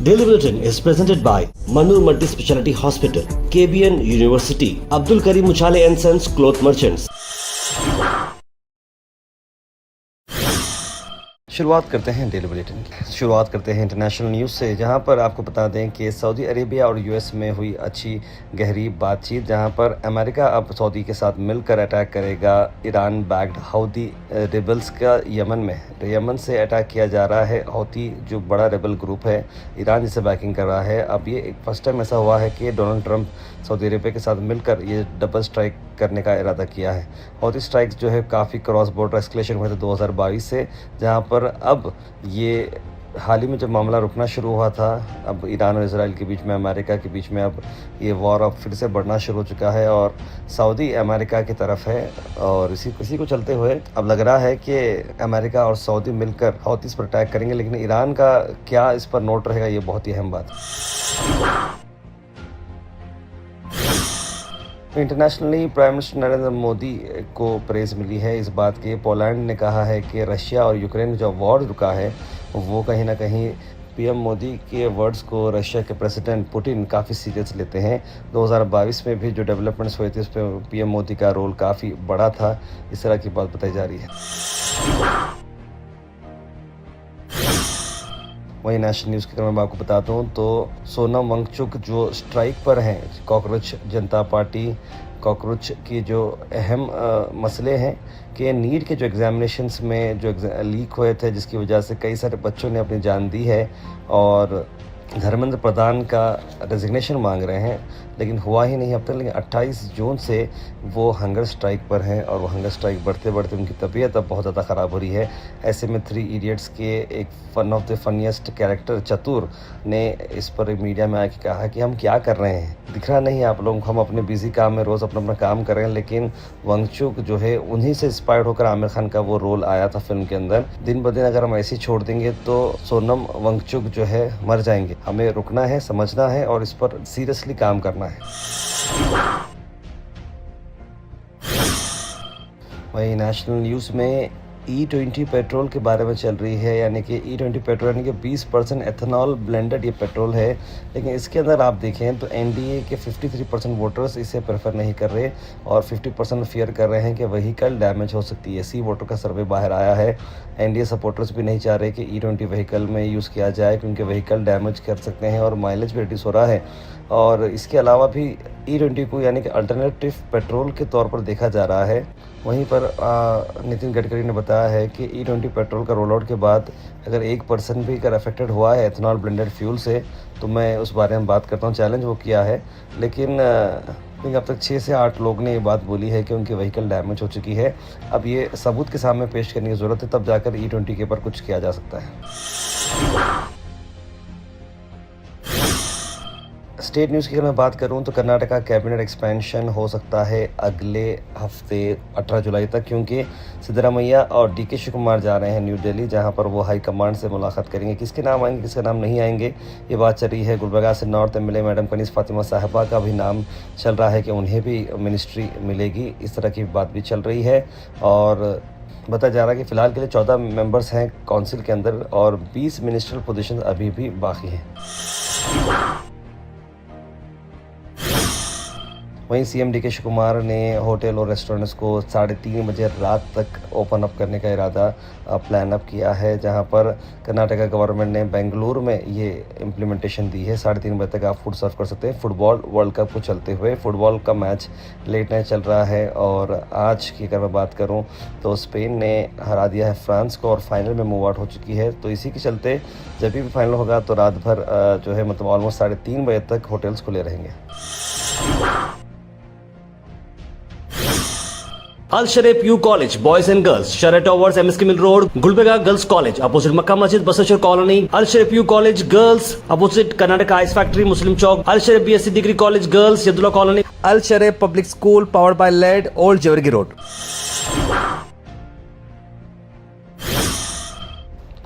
Daily Bulletin is presented by Manur Multi Speciality Hospital, KBN University, Abdul Karim Uchale and Sons Cloth Merchants. शुरुआत करते हैं daily bulletin की। शुरुआत करते हैं इंटरनेशनल न्यूज़ से, जहां पर आपको बता दें कि सऊदी अरेबिया और यूएस में हुई अच्छी गहरी बातचीत, जहां पर अमेरिका अब सऊदी के साथ मिलकर अटैक करेगा ईरान बैक्ड हौती रेबल्स का यमन में। यमन से अटैक किया जा रहा है। हौती जो बड़ा रेबल ग्रुप है, ईरान जिसे बैकिंग कर रहा है। अब ये फर्स्ट टाइम ऐसा हुआ है कि डोनाल्ड ट्रंप सऊदी अरेबिया के साथ मिलकर ये डबल स्ट्राइक करने का इरादा किया है। हौती स्ट्राइक्स जो है काफ़ी क्रॉस बॉर्डर एस्केलेशन हुए थे 2022 से, जहाँ पर अब ये हाल ही में जब मामला रुकना शुरू हुआ था, अब ईरान और इजराइल के बीच में, अमेरिका के बीच में अब ये वॉर अब फिर से बढ़ना शुरू हो चुका है और सऊदी अमेरिका की तरफ है। और इसी को चलते हुए अब लग रहा है कि अमेरिका और सऊदी मिलकर हौतीस पर अटैक करेंगे, लेकिन ईरान का क्या इस पर नोट रहेगा, ये बहुत ही अहम बात है। Internationally prime minister Narendra Modi को प्रेज़ मिली है इस बात की। पोलैंड ने कहा है कि रशिया और यूक्रेन जो वॉर रुका है वो कहीं ना कहीं पीएम मोदी के वर्ड्स को रशिया के प्रेसिडेंट पुतिन काफ़ी सीरियस लेते हैं। 2022 में भी जो डेवलपमेंट्स हुए थे उस पर पीएम मोदी का रोल काफ़ी बड़ा था, इस तरह की बात बताई जा रही है। वहीं नेशनल न्यूज़ के क्रम में आपको बताता हूँ तो सोनम वांगचुक जो स्ट्राइक पर हैं, कॉकरोच जनता पार्टी, कॉकरोच की जो अहम मसले हैं कि नीट के जो एग्ज़ामिनेशंस में जो लीक हुए थे, जिसकी वजह से कई सारे बच्चों ने अपनी जान दी है और धर्मेंद्र प्रधान का रेजिग्नेशन मांग रहे हैं, लेकिन हुआ ही नहीं अब तक। लेकिन 28 जून से वो हंगर स्ट्राइक पर हैं और वो हंगर स्ट्राइक बढ़ते बढ़ते उनकी तबीयत अब बहुत ज़्यादा ख़राब हो रही है। ऐसे में 3 इडियट्स के एक one of the funniest character चतुर ने इस पर मीडिया में आके कहा कि हम क्या कर रहे हैं, दिख रहा नहीं आप लोग, हम अपने बिजी काम में रोज़ अपना काम कर रहे हैं। लेकिन वांगचुक जो है उन्हीं से इंस्पायर्ड होकर आमिर खान का वो रोल आया था फिल्म के अंदर। दिन ब दिन अगर हम ऐसे ही छोड़ देंगे तो सोनम वांगचुक जो है मर जाएंगे। हमें रुकना है, समझना है और इस पर सीरियसली काम करना है। वहीं नेशनल न्यूज़ में E20 पेट्रोल के बारे में चल रही है, यानी कि E20 पेट्रोल यानी कि 20% एथेनॉल ब्लेंडेड ये पेट्रोल है। लेकिन इसके अंदर आप देखें तो एनडीए के 53% वोटर्स इसे प्रेफर नहीं कर रहे और 50% फियर कर रहे हैं कि व्हीकल डैमेज हो सकती है। सी वोटर का सर्वे बाहर आया है। एनडीए सपोर्टर्स भी नहीं चाह रहे कि E20 व्हीकल में यूज़ किया जाए, क्योंकि व्हीकल डैमेज कर सकते हैं और माइलेज भी रिड्यूस हो रहा है। और इसके अलावा भी E20 को यानी कि अल्टरनेटिव पेट्रोल के तौर पर देखा जा रहा है। वहीं पर नितिन गडकरी ने बताया है कि E20 पेट्रोल का रोल आउट के बाद अगर 1% भी अगर अफेक्टेड हुआ है एथेनॉल ब्लेंडेड फ्यूल से, तो मैं उस बारे में बात करता हूँ। चैलेंज वो किया है, लेकिन अब तक 6 से 8 लोग ने ये बात बोली है कि उनकी व्हीकल डैमेज हो चुकी है। अब ये सबूत के सामने पेश करने की ज़रूरत है, तब जाकर E20 के ऊपर कुछ किया जा सकता है। स्टेट न्यूज़ की अगर मैं बात करूं तो कर्नाटका कैबिनेट एक्सपेंशन हो सकता है अगले हफ्ते 18 जुलाई तक, क्योंकि सिद्धरामैया और डीके शिवकुमार जा रहे हैं न्यू दिल्ली, जहां पर वो हाई कमांड से मुलाकात करेंगे। किसके नाम आएंगे, किसके नाम नहीं आएंगे, ये बात चल रही है। गुलबर्गा से north MLA madam Kaneez Fatima साहिबा का भी नाम चल रहा है कि उन्हें भी मिनिस्ट्री मिलेगी, इस तरह की बात भी चल रही है। और बताया जा रहा है कि फ़िलहाल के लिए 14 मेंबर्स हैं काउंसिल के अंदर और 20 मिनिस्ट्रियल पोजीशन अभी भी बाकी हैं। वहीं सीएम डीके शिवकुमार ने होटल और रेस्टोरेंट्स को 3:30 बजे रात तक ओपन अप करने का इरादा प्लान अप किया है, जहां पर कर्नाटका गवर्नमेंट ने बेंगलुरु में ये इम्प्लीमेंटेशन दी है। 3:30 बजे तक आप फूड सर्व कर सकते हैं। फुटबॉल वर्ल्ड कप को चलते हुए फुटबॉल का मैच लेट नाइट चल रहा है और आज की अगर मैं बात करूँ तो स्पेन ने हरा दिया है फ्रांस को और फाइनल में मूव आउट हो चुकी है। तो इसी के चलते जब भी फाइनल होगा तो रात भर जो है मतलब ऑलमोस्ट 3:30 बजे तक होटल्स खुले रहेंगे। Al Sharif U College, Boys and Girls, Sharia Towers, MSK Mill Road, Gulbega Girls College, opposite Makkah Masjid, Basashar Colony. Al Sharif U College, Girls, opposite Karnataka Ice Factory, Muslim Chowk. Al Sharif BSc Degree College, Girls, Yadullah Colony. Al Sharif Public School, powered by LED, Old Jawargi Road.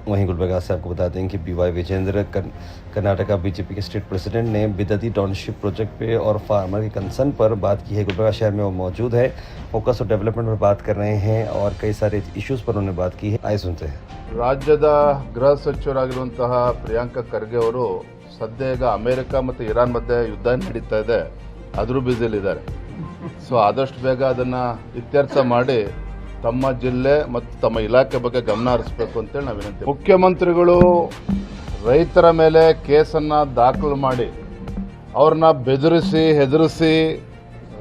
वहीं गुलबर्गा से आपको बता दें कि BY Vijendra Karnataka BJP के state president ने बिदती township project पे और फार्मर के कंसर्न पर बात की है। गुलबर्गा शहर में वो मौजूद है, फोकस और डेवलपमेंट पर बात कर रहे हैं और कई सारे इश्यूज़ पर उन्होंने बात की है। आइए सुनते हैं। ರಾಜ್ಯದ ಗೃಹ ಸಚಿವರಾಗಿರುವಂತಹ ಪ್ರಿಯಾಂಕ ಖರ್ಗೆ ಅವರು ಸದ್ಯ ಈಗ ಅಮೇರಿಕ ಮತ್ತು ಇರಾನ್ ಮಧ್ಯೆ ಯುದ್ಧ ನಡೀತಾ ಇದೆ, ಅದ್ರ ಬ್ಯುಸಿಲಿದ್ದಾರೆ. ಸೊ ಆದಷ್ಟು ಬೇಗ ಅದನ್ನು ಇತ್ಯರ್ಥ ಮಾಡಿ ತಮ್ಮ ಜಿಲ್ಲೆ ಮತ್ತು ತಮ್ಮ ಇಲಾಖೆ ಬಗ್ಗೆ ಗಮನ ಹರಿಸಬೇಕು ಅಂತೇಳಿ ನಾವು ವಿನಂತಿ. ಮುಖ್ಯಮಂತ್ರಿಗಳು ರೈತರ ಮೇಲೆ ಕೇಸನ್ನು ದಾಖಲು ಮಾಡಿ ಅವ್ರನ್ನ ಬೆದರಿಸಿ ಹೆದರಿಸಿ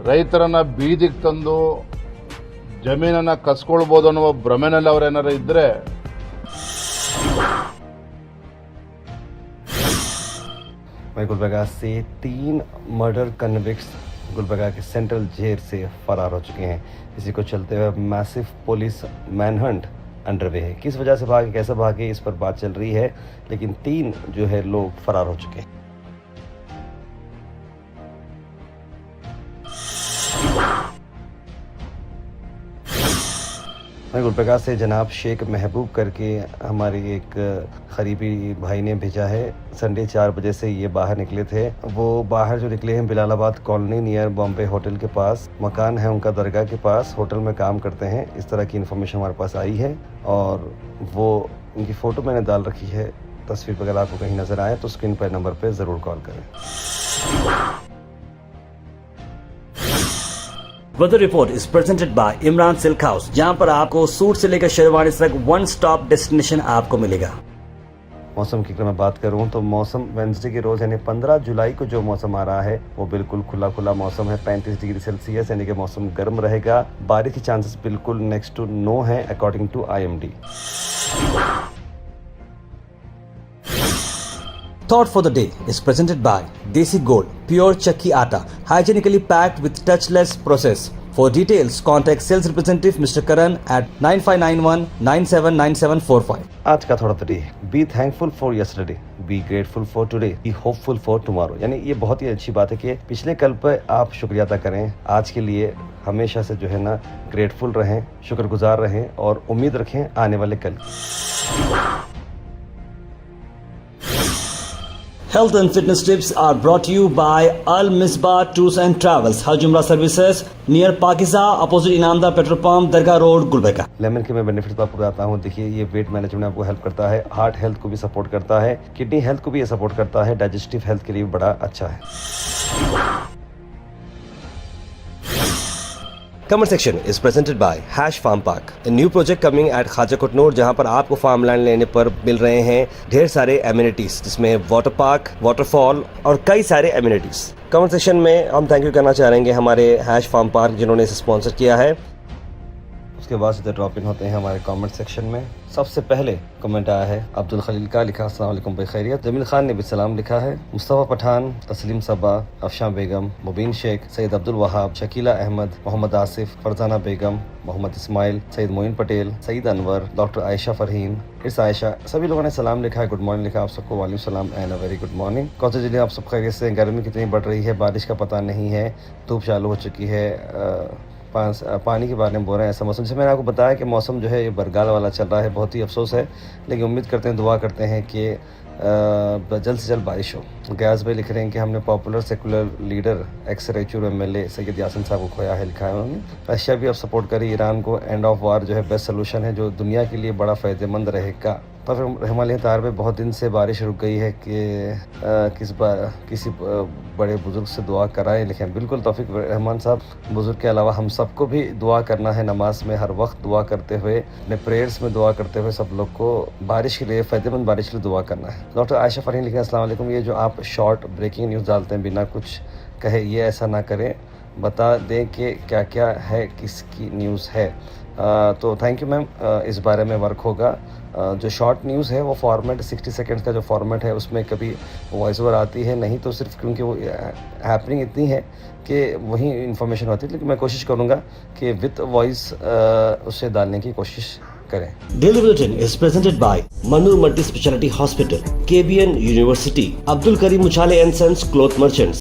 ರೈತರನ್ನ ಬೀದಿಗೆ ತಂದು ಜಮೀನನ್ನು ಕಸ್ಕೊಳ್ಬೋದು ಅನ್ನುವ ಭ್ರಮೆನಲ್ಲಿ ಅವ್ರೇನಾರು ಇದ್ದರೆ वहीं गुलबर्गा से 3 मर्डर कन्विक्ट्स गुलबर्गा के सेंट्रल जेल से फरार हो चुके हैं। इसी को चलते हुए मैसिव पुलिस मैनहंट अंडरवे है। किस वजह से भागे, कैसे भागे, इस पर बात चल रही है, लेकिन 3 जो है लोग फरार हो चुके हैं। गुलबर्गा से जनाब शेख महबूब करके हमारे एक करीबी भाई ने भेजा है। संडे 4 बजे से ये बाहर निकले थे। वो बाहर जो निकले हैं बिलालाबाद कॉलोनी नियर बॉम्बे होटल के पास, मकान है उनका दरगाह के पास, होटल में काम करते हैं। इस तरह की इन्फॉर्मेशन हमारे पास आई है और वो उनकी फ़ोटो मैंने डाल रखी है। तस्वीर अगर आपको कहीं नज़र आए तो स्क्रीन पर नंबर पर ज़रूर कॉल करें। Weather report is presented by Imran silk house, जहां पर आपको सूट से लेकर शेरवानी तक वन स्टॉप डेस्टिनेशन आपको मिलेगा। मौसम की अगर मैं बात करूं तो मौसम वेंसडे के रोज यानी 15 जुलाई को जो मौसम आ रहा है वो बिल्कुल खुला खुला मौसम है। 35 डिग्री सेल्सियस यानी कि मौसम गर्म रहेगा। बारिश के चांसेस बिल्कुल नेक्स्ट टू नो है according to IMD। Thought for the day is presented by Desi Gold, pure chakki atta, hygienically packed with touchless process. For details, contact sales representative Mr. Karan at 9591979745. आज का थोड़ा day, be thankful for yesterday, be grateful for today, be hopeful for tomorrow. यानी ये बहुत ही अच्छी बात है कि पिछले कल पर आप शुक्रिया अदा करें। आज के लिए हमेशा से जो है ना ग्रेटफुल रहें, शुक्रगुजार रहें और उम्मीद रखें आने वाले कल। Health and fitness tips are brought to you by Al Misbah Tours and Travels, Hajj Umrah Services near Pakiza, opposite Inamda Petrol Pump, Dargah Road, Gulbarga। Lemon के मैं बेनिफिट्स आपको बताता हूँ। देखिए ये वेट मैनेजमेंट में आपको हेल्प करता है, हार्ट हेल्थ को भी सपोर्ट करता है, किडनी हेल्थ को भी ये सपोर्ट करता है, डाइजेस्टिव हेल्थ के लिए बड़ा अच्छा है। Comment section is presented by Hash Farm Park, a new project coming at Khaja Kotnoor, जहां पर आपको फार्म लैंड लेने पर मिल रहे हैं ढेर सारे एमिनिटीज, जिसमें वाटर पार्क, वाटरफॉल और कई सारे एमिनिटीज। कमेंट सेक्शन में हम थैंक यू करना चाहेंगे हमारे हैश फार्म पार्क जिन्होंने इसे स्पॉन्सर किया है। उसके बाद सीधे ड्रॉप इन होते हैं हमारे कमेंट सेक्शन में। सबसे पहले कमेंट आया है अब्दुल खलील का, लिखा अस्सलाम वालेकुम बखैरियत। जमील खान ने भी सलाम लिखा है। मुस्तफ़ा पठान, तस्लीम सबा, अफशां बेगम, मुबीन शेख, सैयद अब्दुल वहाब, शकीला अहमद, मोहम्मद आसिफ, फरजाना बेगम, मोहम्मद इस्माइल, सैयद मोइन पटेल, सईद अनवर, डॉक्टर आयशा फरहीन, इस आयशा, सभी लोगों ने सलाम लिखा है, गुड मॉर्निंग लिखा। आप सबको वालेकुम सलाम and a very good morning. कौन जिले आप सब खैरियत से? गर्मी कितनी बढ़ रही है, बारिश का पता नहीं है, धूप चालू हो चुकी है, पानी के बारे में बोल रहे हैं ऐसा मौसम। जैसे मैंने आपको बताया कि मौसम जो है ये बरगाल वाला चल रहा है, बहुत ही अफसोस है, लेकिन उम्मीद करते हैं, दुआ करते हैं कि जल्द से जल्द बारिश हो। गयास भाई लिख रहे हैं कि हमने पॉपुलर सेकुलर लीडर एक्स रेचूर MLA सैयद यासिन साहब को खोया है, लिखा है उन्होंने। रशिया भी अब सपोर्ट करी ईरान को, एंड ऑफ वार जो है बेस्ट सोल्यूशन है जो दुनिया के लिए बड़ा फ़ायदेमंद रहेगा। तो फिर रहमान तार पे बहुत दिन से बारिश रुक गई है कि किसी बड़े बुजुर्ग से दुआ कराएं, लिखें। बिल्कुल तौफीक रहमान साहब, बुजुर्ग के अलावा हम सबको भी दुआ करना है, नमाज में हर वक्त दुआ करते हुए, अपने प्रेयर्स में दुआ करते हुए सब लोग को बारिश के लिए, फ़ायदेमंद बारिश के लिए दुआ करना है। डॉक्टर आयशा फरहीन लिखें अस्सलाम वालेकुम, ये जो आप शॉर्ट ब्रेकिंग न्यूज़ डालते हैं बिना कुछ कहे, ये ऐसा ना करें, बता दें कि क्या क्या है, किसकी न्यूज़ है। तो थैंक यू मैम, इस बारे में वर्क होगा। जो शॉर्ट न्यूज़ है वो फॉर्मेट 60 सेकंड्स का जो फॉर्मेट है उसमें कभी वॉइस ओवर आती है, नहीं तो सिर्फ क्योंकि वो हैपनिंग इतनी है कि वही इन्फॉर्मेशन होती है, लेकिन मैं कोशिश करूँगा कि विद वॉइस उसे डालने की कोशिश करें। Daily Bulletin is presented by Manur Multi Speciality Hospital, KBN University, Abdul Karim Muchale and Sons Cloth Merchants.